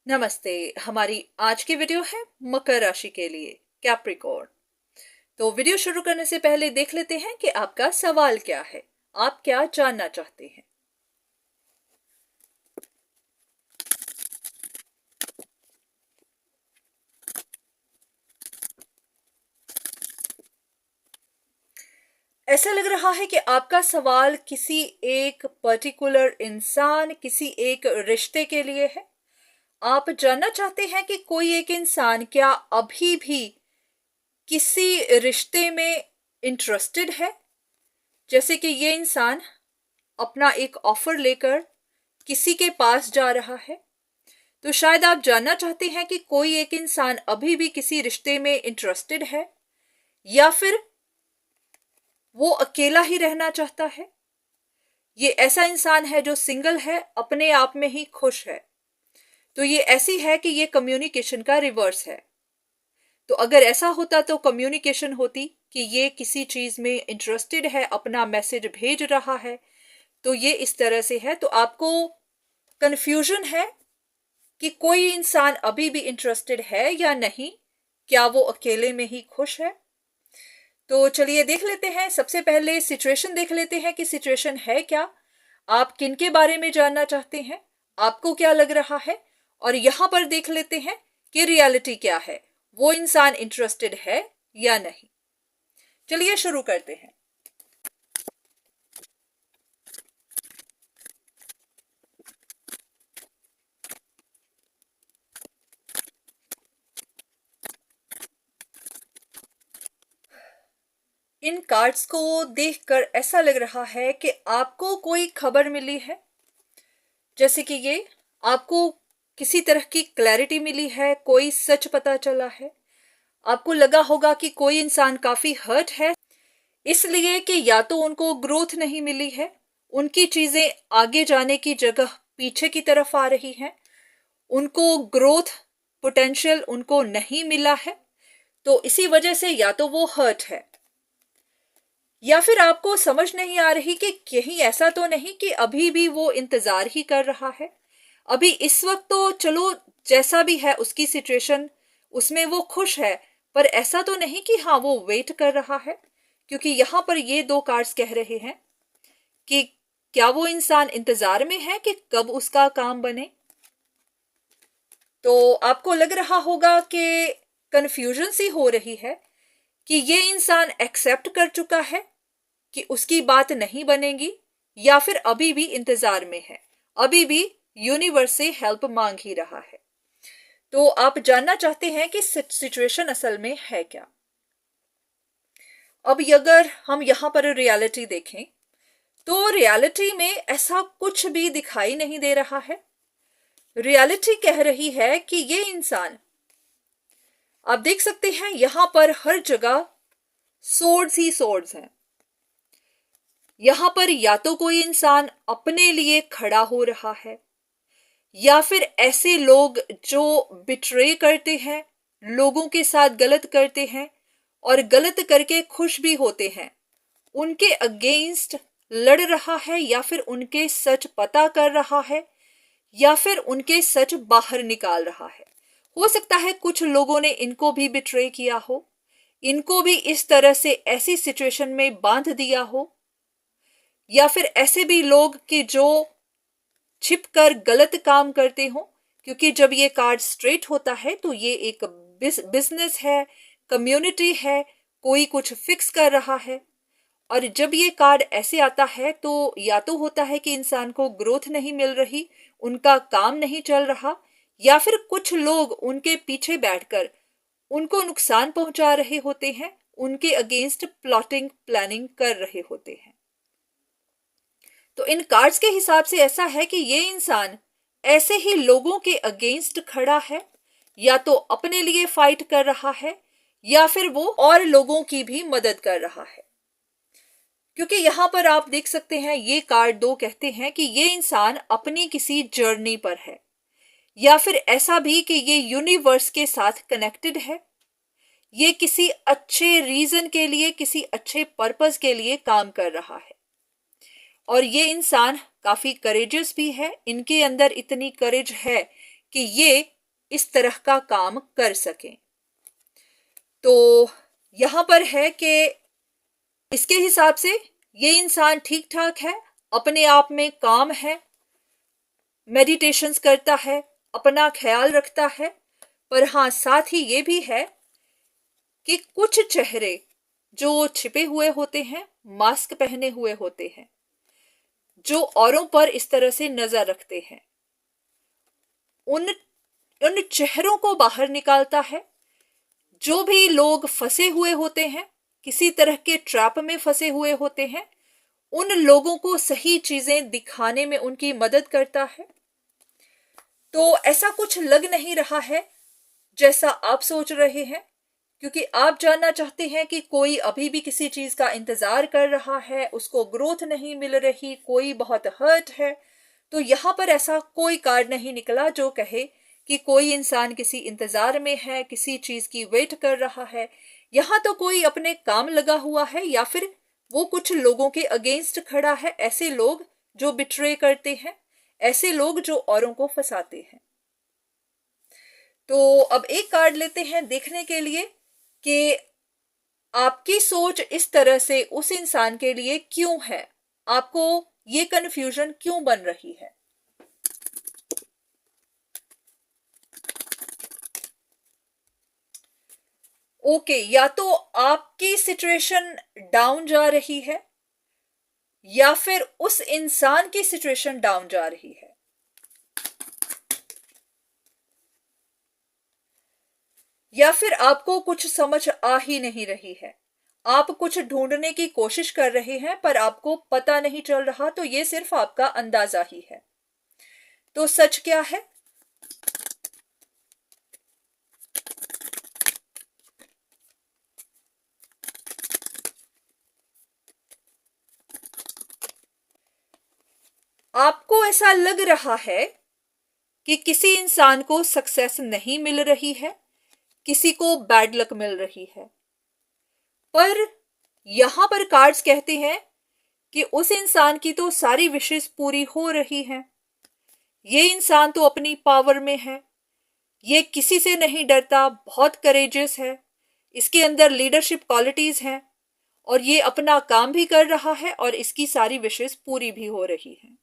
नमस्ते। हमारी आज की वीडियो है मकर राशि के लिए, कैप्रिकॉर्न। तो वीडियो शुरू करने से पहले देख लेते हैं कि आपका सवाल क्या है, आप क्या जानना चाहते हैं। ऐसा लग रहा है कि आपका सवाल किसी एक पर्टिकुलर इंसान, किसी एक रिश्ते के लिए है। आप जानना चाहते हैं कि कोई एक इंसान क्या अभी भी किसी रिश्ते में इंटरेस्टेड है। जैसे कि ये इंसान अपना एक ऑफर लेकर किसी के पास जा रहा है। तो शायद आप जानना चाहते हैं कि कोई एक इंसान अभी भी किसी रिश्ते में इंटरेस्टेड है या फिर वो अकेला ही रहना चाहता है। ये ऐसा इंसान है जो सिंगल है, अपने आप में ही खुश है। तो ये ऐसी है कि ये कम्युनिकेशन का रिवर्स है। तो अगर ऐसा होता तो कम्युनिकेशन होती कि ये किसी चीज में इंटरेस्टेड है, अपना मैसेज भेज रहा है। तो ये इस तरह से है। तो आपको कंफ्यूजन है कि कोई इंसान अभी भी इंटरेस्टेड है या नहीं, क्या वो अकेले में ही खुश है। तो चलिए देख लेते हैं। सबसे पहले सिचुएशन देख लेते हैं कि सिचुएशन है क्या, आप किन के बारे में जानना चाहते हैं, आपको क्या लग रहा है। और यहां पर देख लेते हैं कि रियलिटी क्या है, वो इंसान इंटरेस्टेड है या नहीं। चलिए शुरू करते हैं। इन कार्ड्स को देखकर ऐसा लग रहा है कि आपको कोई खबर मिली है। जैसे कि ये आपको किसी तरह की क्लैरिटी मिली है, कोई सच पता चला है। आपको लगा होगा कि कोई इंसान काफी हर्ट है, इसलिए कि या तो उनको ग्रोथ नहीं मिली है, उनकी चीजें आगे जाने की जगह पीछे की तरफ आ रही हैं, उनको ग्रोथ पोटेंशियल उनको नहीं मिला है। तो इसी वजह से या तो वो हर्ट है, या फिर आपको समझ नहीं आ रही कि कहीं ऐसा तो नहीं कि अभी भी वो इंतजार ही कर रहा है। अभी इस वक्त तो चलो जैसा भी है उसकी सिचुएशन, उसमें वो खुश है, पर ऐसा तो नहीं कि हाँ वो वेट कर रहा है। क्योंकि यहां पर ये दो कार्ड्स कह रहे हैं कि क्या वो इंसान इंतजार में है कि कब उसका काम बने। तो आपको लग रहा होगा कि कंफ्यूजन सी हो रही है कि ये इंसान एक्सेप्ट कर चुका है कि उसकी बात नहीं बनेगी, या फिर अभी भी इंतजार में है, अभी भी यूनिवर्स से हेल्प मांग ही रहा है। तो आप जानना चाहते हैं कि सिचुएशन असल में है क्या। अब अगर हम यहां पर रियलिटी देखें तो रियलिटी में ऐसा कुछ भी दिखाई नहीं दे रहा है। रियलिटी कह रही है कि ये इंसान, आप देख सकते हैं यहां पर हर जगह सोर्ड्स ही सोर्ड्स हैं। यहां पर या तो कोई इंसान अपने लिए खड़ा हो रहा है, या फिर ऐसे लोग जो बिट्रे करते हैं, लोगों के साथ गलत करते हैं और गलत करके खुश भी होते हैं, उनके अगेंस्ट लड़ रहा है, या फिर उनके सच पता कर रहा है, या फिर उनके सच बाहर निकाल रहा है। हो सकता है कुछ लोगों ने इनको भी बिट्रे किया हो, इनको भी इस तरह से ऐसी सिचुएशन में बांध दिया हो, या फिर ऐसे भी लोग कि जो छिपकर गलत काम करते हो। क्योंकि जब ये कार्ड स्ट्रेट होता है तो ये एक बिजनेस है, कम्युनिटी है, कोई कुछ फिक्स कर रहा है। और जब ये कार्ड ऐसे आता है तो या तो होता है कि इंसान को ग्रोथ नहीं मिल रही, उनका काम नहीं चल रहा, या फिर कुछ लोग उनके पीछे बैठकर उनको नुकसान पहुंचा रहे होते हैं, उनके अगेंस्ट प्लॉटिंग प्लानिंग कर रहे होते हैं। तो इन कार्ड्स के हिसाब से ऐसा है कि ये इंसान ऐसे ही लोगों के अगेंस्ट खड़ा है, या तो अपने लिए फाइट कर रहा है, या फिर वो और लोगों की भी मदद कर रहा है। क्योंकि यहां पर आप देख सकते हैं ये कार्ड दो कहते हैं कि ये इंसान अपनी किसी जर्नी पर है, या फिर ऐसा भी कि ये यूनिवर्स के साथ कनेक्टेड है, ये किसी अच्छे रीजन के लिए, किसी अच्छे पर्पस के लिए काम कर रहा है। और ये इंसान काफी करेजियस भी है, इनके अंदर इतनी करेज है कि ये इस तरह का काम कर सकें। तो यहां पर है कि इसके हिसाब से ये इंसान ठीक ठाक है, अपने आप में काम है, मेडिटेशंस करता है, अपना ख्याल रखता है। पर हाँ, साथ ही ये भी है कि कुछ चेहरे जो छिपे हुए होते हैं, मास्क पहने हुए होते हैं, जो औरों पर इस तरह से नजर रखते हैं, उन उन चेहरों को बाहर निकालता है। जो भी लोग फंसे हुए होते हैं, किसी तरह के ट्रैप में फंसे हुए होते हैं, उन लोगों को सही चीजें दिखाने में उनकी मदद करता है। तो ऐसा कुछ लग नहीं रहा है जैसा आप सोच रहे हैं, क्योंकि आप जानना चाहते हैं कि कोई अभी भी किसी चीज का इंतजार कर रहा है, उसको ग्रोथ नहीं मिल रही, कोई बहुत हर्ट है। तो यहां पर ऐसा कोई कार्ड नहीं निकला जो कहे कि कोई इंसान किसी इंतजार में है, किसी चीज की वेट कर रहा है। यहां तो कोई अपने काम लगा हुआ है, या फिर वो कुछ लोगों के अगेंस्ट खड़ा है, ऐसे लोग जो बिट्रे करते हैं, ऐसे लोग जो औरों को फंसाते हैं। तो अब एक कार्ड लेते हैं देखने के लिए कि आपकी सोच इस तरह से उस इंसान के लिए क्यों है, आपको ये कंफ्यूजन क्यों बन रही है। ओके, या तो आपकी सिचुएशन डाउन जा रही है, या फिर उस इंसान की सिचुएशन डाउन जा रही है। या फिर आपको कुछ समझ आ ही नहीं रही है, आप कुछ ढूंढने की कोशिश कर रहे हैं पर आपको पता नहीं चल रहा, तो ये सिर्फ आपका अंदाजा ही है। तो सच क्या है? आपको ऐसा लग रहा है कि किसी इंसान को सक्सेस नहीं मिल रही है, किसी को बैड लक मिल रही है। पर यहां पर कार्ड्स कहते हैं कि उस इंसान की तो सारी विशेष पूरी हो रही हैं। ये इंसान तो अपनी पावर में है, ये किसी से नहीं डरता, बहुत करेजियस है, इसके अंदर लीडरशिप क्वालिटीज हैं, और ये अपना काम भी कर रहा है और इसकी सारी विशेष पूरी भी हो रही है।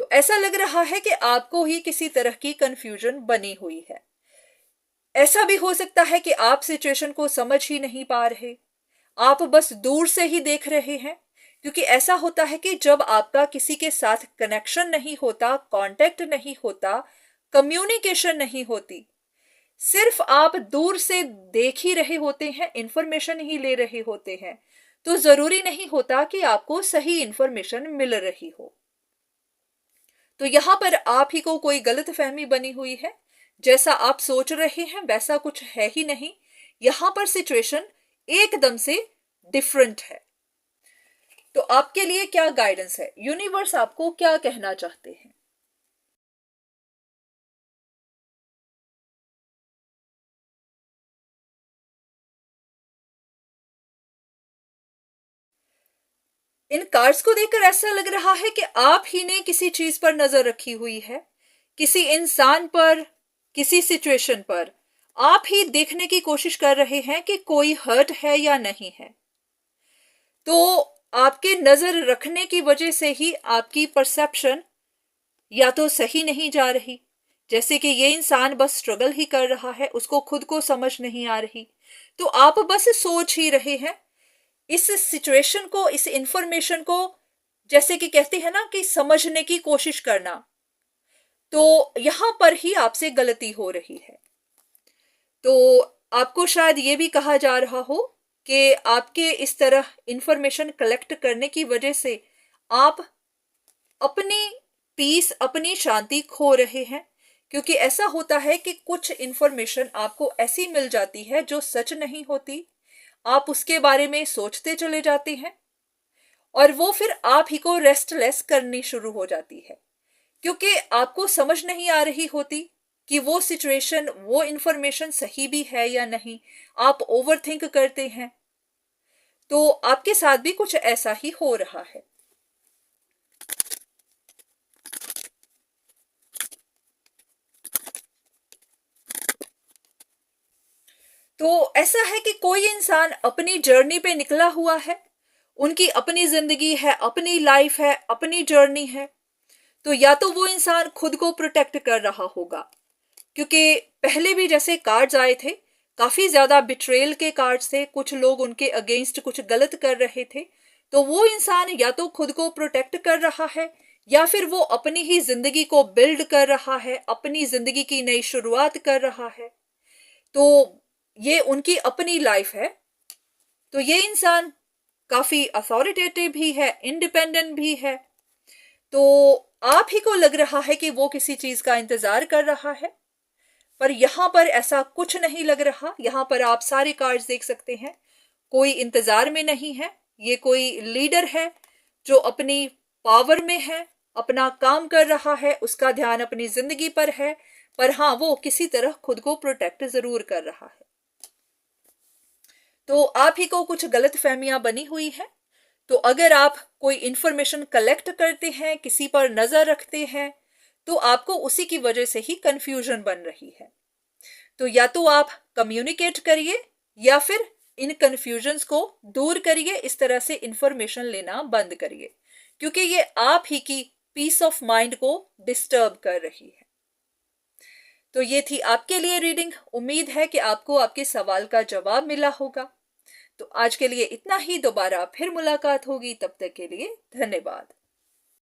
तो ऐसा लग रहा है कि आपको ही किसी तरह की कंफ्यूजन बनी हुई है। ऐसा भी हो सकता है कि आप सिचुएशन को समझ ही नहीं पा रहे, आप बस दूर से ही देख रहे हैं। क्योंकि ऐसा होता है कि जब आपका किसी के साथ कनेक्शन नहीं होता, कांटेक्ट नहीं होता, कम्युनिकेशन नहीं होती, सिर्फ आप दूर से देख ही रहे होते हैं, इंफॉर्मेशन ही ले रहे होते हैं, तो जरूरी नहीं होता कि आपको सही इंफॉर्मेशन मिल रही हो। तो यहां पर आप ही को कोई गलत फहमी बनी हुई है, जैसा आप सोच रहे हैं वैसा कुछ है ही नहीं। यहां पर सिचुएशन एकदम से डिफरेंट है। तो आपके लिए क्या गाइडेंस है, यूनिवर्स आपको क्या कहना चाहते हैं? इन कार्ड्स को देखकर ऐसा लग रहा है कि आप ही ने किसी चीज पर नजर रखी हुई है, किसी इंसान पर, किसी सिचुएशन पर। आप ही देखने की कोशिश कर रहे हैं कि कोई हर्ट है या नहीं है। तो आपके नजर रखने की वजह से ही आपकी परसेप्शन या तो सही नहीं जा रही, जैसे कि ये इंसान बस स्ट्रगल ही कर रहा है, उसको खुद को समझ नहीं आ रही, तो आप बस सोच ही रहे हैं इस सिचुएशन को, इस इंफॉर्मेशन को, जैसे कि कहते हैं ना कि समझने की कोशिश करना। तो यहां पर ही आपसे गलती हो रही है। तो आपको शायद ये भी कहा जा रहा हो कि आपके इस तरह इंफॉर्मेशन कलेक्ट करने की वजह से आप अपनी पीस, अपनी शांति खो रहे हैं। क्योंकि ऐसा होता है कि कुछ इंफॉर्मेशन आपको ऐसी मिल जाती है जो सच नहीं होती, आप उसके बारे में सोचते चले जाते हैं, और वो फिर आप ही को रेस्टलेस करनी शुरू हो जाती है। क्योंकि आपको समझ नहीं आ रही होती कि वो सिचुएशन, वो इंफॉर्मेशन सही भी है या नहीं, आप ओवर थिंक करते हैं। तो आपके साथ भी कुछ ऐसा ही हो रहा है। तो ऐसा है कि कोई इंसान अपनी जर्नी पे निकला हुआ है, उनकी अपनी जिंदगी है, अपनी लाइफ है, अपनी जर्नी है। तो या तो वो इंसान खुद को प्रोटेक्ट कर रहा होगा, क्योंकि पहले भी जैसे कार्ड्स आए थे, काफी ज्यादा बिट्रेल के कार्ड्स थे, कुछ लोग उनके अगेंस्ट कुछ गलत कर रहे थे। तो वो इंसान या तो खुद को प्रोटेक्ट कर रहा है, या फिर वो अपनी ही जिंदगी को बिल्ड कर रहा है, अपनी जिंदगी की नई शुरुआत कर रहा है। तो ये उनकी अपनी लाइफ है। तो ये इंसान काफी अथॉरिटेटिव भी है, इंडिपेंडेंट भी है। तो आप ही को लग रहा है कि वो किसी चीज का इंतजार कर रहा है, पर यहां पर ऐसा कुछ नहीं लग रहा। यहां पर आप सारे कार्ड्स देख सकते हैं, कोई इंतजार में नहीं है। ये कोई लीडर है जो अपनी पावर में है, अपना काम कर रहा है, उसका ध्यान अपनी जिंदगी पर है, पर हाँ, वो किसी तरह खुद को प्रोटेक्ट जरूर कर रहा है। तो आप ही को कुछ गलत फहमियां बनी हुई है। तो अगर आप कोई इंफॉर्मेशन कलेक्ट करते हैं, किसी पर नजर रखते हैं, तो आपको उसी की वजह से ही कंफ्यूजन बन रही है। तो या तो आप कम्युनिकेट करिए, या फिर इन कंफ्यूजन्स को दूर करिए, इस तरह से इंफॉर्मेशन लेना बंद करिए, क्योंकि ये आप ही की पीस ऑफ माइंड को डिस्टर्ब कर रही है। तो ये थी आपके लिए रीडिंग। उम्मीद है कि आपको आपके सवाल का जवाब मिला होगा। तो आज के लिए इतना ही, दोबारा फिर मुलाकात होगी, तब तक के लिए धन्यवाद।